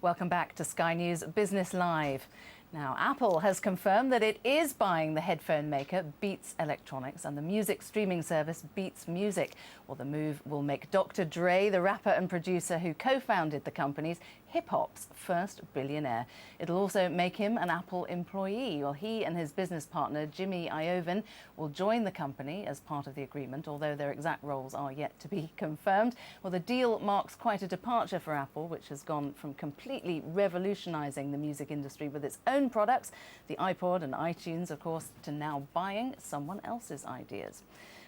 Welcome back to Sky News Business Live. Now, Apple has confirmed that it is buying the headphone maker Beats Electronics and the music streaming service Beats Music. Well, the move will make Dr. Dre, the rapper and producer who co-founded the companies, hip-hop's first billionaire. It'll also make him an Apple employee. Well, he and his business partner, Jimmy Iovine, will join the company as part of the agreement, although their exact roles are yet to be confirmed. Well, the deal marks quite a departure for Apple, which has gone from completely revolutionising the music industry with its own products, the iPod and iTunes, of course, to now buying someone else's ideas.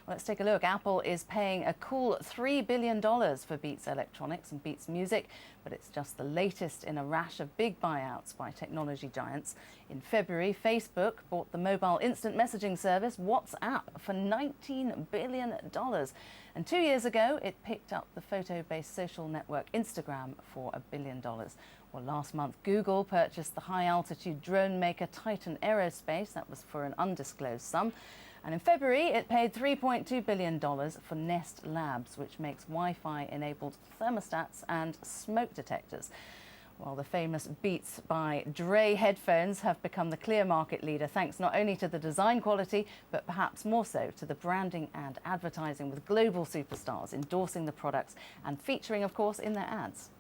Well, let's take a look. Apple is paying a cool $3 billion for Beats Electronics and Beats Music, but it's just the latest in a rash of big buyouts by technology giants. In February, Facebook bought the mobile instant messaging service WhatsApp for $19 billion. And 2 years ago, it picked up the photo-based social network Instagram for $1 billion. Well, last month, Google purchased the high-altitude drone maker Titan Aerospace. That was for an undisclosed sum. And in February, it paid $3.2 billion for Nest Labs, which makes Wi-Fi-enabled thermostats and smoke detectors. While the famous Beats by Dre headphones have become the clear market leader, thanks not only to the design quality, but perhaps more so to the branding and advertising, with global superstars endorsing the products and featuring, of course, in their ads.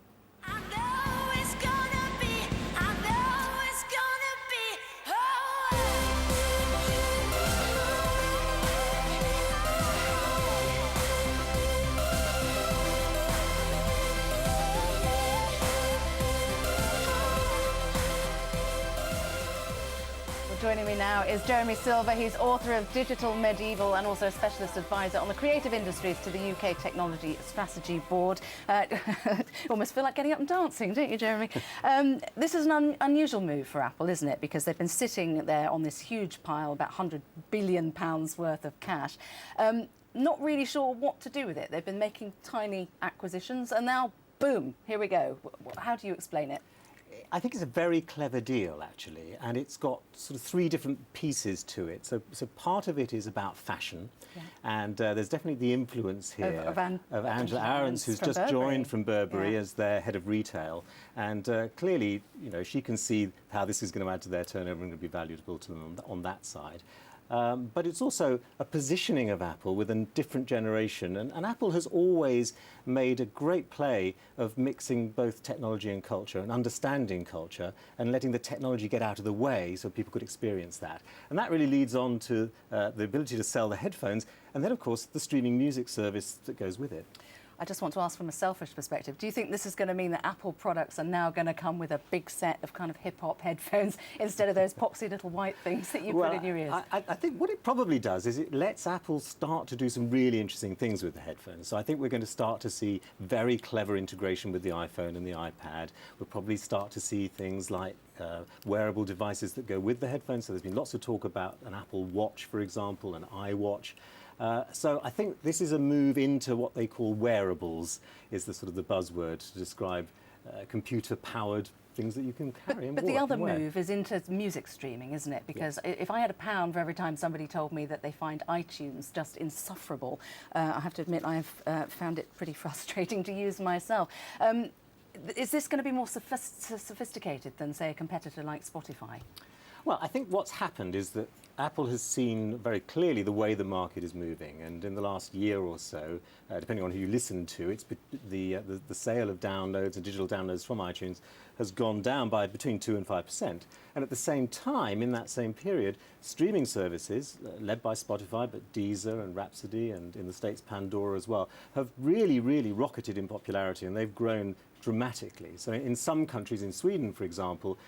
Joining me now is Jeremy Silver. He's author of Digital Medieval and also a specialist advisor on the creative industries to the UK Technology Strategy Board. Almost feel like getting up and dancing, don't you, Jeremy? This is an unusual move for Apple, isn't it? Because they've been sitting there on this huge pile, about £100 billion worth of cash. Not really sure what to do with it. They've been making tiny acquisitions and now, boom, here we go. How do you explain it? I think it's a very clever deal, actually, and it's got sort of three different pieces to it. So part of it is about fashion, and there's definitely the influence here of Angela Ahrendts, who's just joined from Burberry as their head of retail, and clearly, you know, she can see how this is going to add to their turnover and going to be valuable to them on that side. But it's also a positioning of Apple with a different generation. And Apple has always made a great play of mixing both technology and culture and understanding culture and letting the technology get out of the way so people could experience that. And that really leads on to the ability to sell the headphones and then, of course, the streaming music service that goes with it. I just want to ask from a selfish perspective, do you think this is going to mean that Apple products are now going to come with a big set of kind of hip-hop headphones instead of those poxy little white things that you put in your ears? I think what it probably does is it lets Apple start to do some really interesting things with the headphones. So I think we're going to start to see very clever integration with the iPhone and the iPad. We'll probably start to see things like wearable devices that go with the headphones. So there's been lots of talk about an Apple Watch, for example, an iWatch. So I think this is a move into what they call wearables, is the sort of the buzzword to describe computer-powered things that you can carry and But wear. the other move is into music streaming, isn't it? Because if I had £1 for every time somebody told me that they find iTunes just insufferable, I have to admit I've found it pretty frustrating to use myself. Is this going to be more sophisticated than, say, a competitor like Spotify? Well, I think what's happened is that Apple has seen very clearly the way the market is moving, and in the last year or so, depending on who you listen to, it's the sale of downloads and digital downloads from iTunes has gone down by between 2 and 5%. And at the same time, in that same period, streaming services, led by Spotify, but Deezer and Rhapsody, and in the States, Pandora as well, have really, really rocketed in popularity, and they've grown dramatically. So in some countries, in Sweden, for example,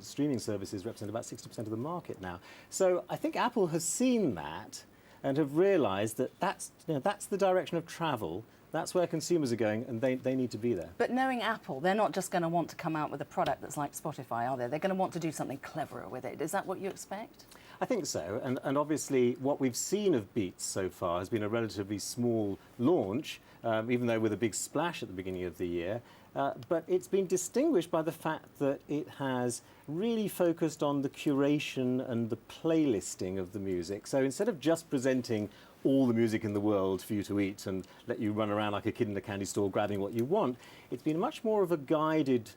streaming services represent about 60% of the market now. So I think Apple has seen that and have realised that that's the direction of travel. That's where consumers are going, and they need to be there. But knowing Apple, they're not just going to want to come out with a product that's like Spotify, are they? They're going to want to do something cleverer with it. Is that what you expect? I think so, and obviously what we've seen of Beats so far has been a relatively small launch, even though with a big splash at the beginning of the year. But it's been distinguished by the fact that it has really focused on the curation and the playlisting of the music. So instead of just presenting all the music in the world for you to eat and let you run around like a kid in a candy store grabbing what you want, it's been much more of a guided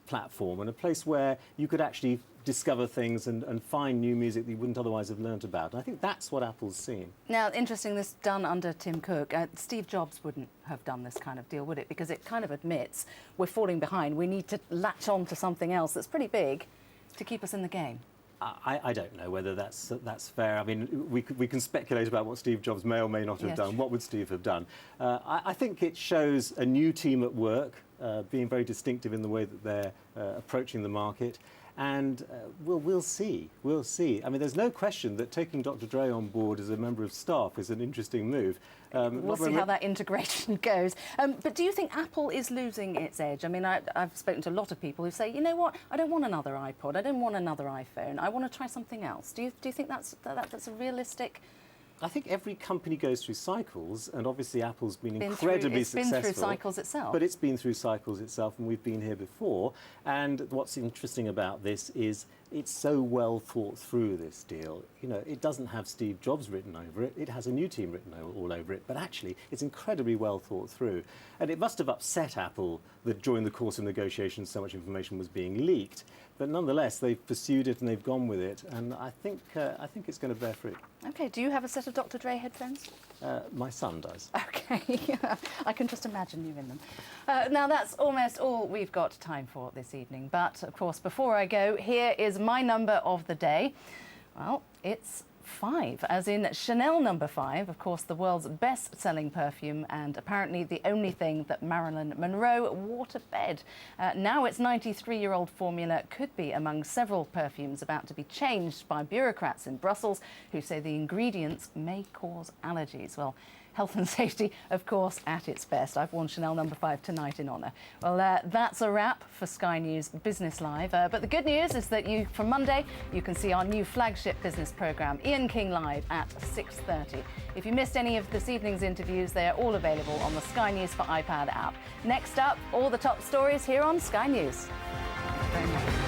platform and a place where you could actually discover things and find new music that you wouldn't otherwise have learnt about. And I think that's what Apple's seen. Now, interesting, this done under Tim Cook. Steve Jobs wouldn't have done this kind of deal, would it? Because it kind of admits we're falling behind. We need to latch on to something else that's pretty big to keep us in the game. I don't know whether that's fair. I mean, we can speculate about what Steve Jobs may or may not have done. What would Steve have done? I think it shows a new team at work, being very distinctive in the way that they're approaching the market. And we'll see. We'll see. I mean, there's no question that taking Dr. Dre on board as a member of staff is an interesting move. We'll see how that integration goes. But do you think Apple is losing its edge? I mean, I've spoken to a lot of people who say, you know what, I don't want another iPod, I don't want another iPhone, I want to try something else. Do you think that's a realistic? I think every company goes through cycles, and obviously Apple's been incredibly successful. It's been through cycles itself. But it's been through cycles itself, and we've been here before. And what's interesting about this is it's so well thought through, this deal. You know, it doesn't have Steve Jobs written over it. It has a new team written all over it. But actually, it's incredibly well thought through. And it must have upset Apple that during the course of negotiations so much information was being leaked. But nonetheless, they've pursued it and they've gone with it. And I think it's going to bear fruit. OK, do you have a set of Dr. Dre headphones? My son does. OK, I can just imagine you in them. Now, that's almost all we've got time for this evening. But, of course, before I go, here is my number of the day. Well, it's 5, as in Chanel No. 5, of course, the world's best-selling perfume and apparently the only thing that Marilyn Monroe wore to bed. Now its 93-year-old formula could be among several perfumes about to be changed by bureaucrats in Brussels who say the ingredients may cause allergies. Well, health and safety, of course, at its best. I've worn Chanel No. 5 tonight in honour. Well, that's a wrap for Sky News Business Live. But the good news is that from Monday, you can see our new flagship business programme, Ian King Live, at 6:30. If you missed any of this evening's interviews, they are all available on the Sky News for iPad app. Next up, all the top stories here on Sky News. Thank you very much.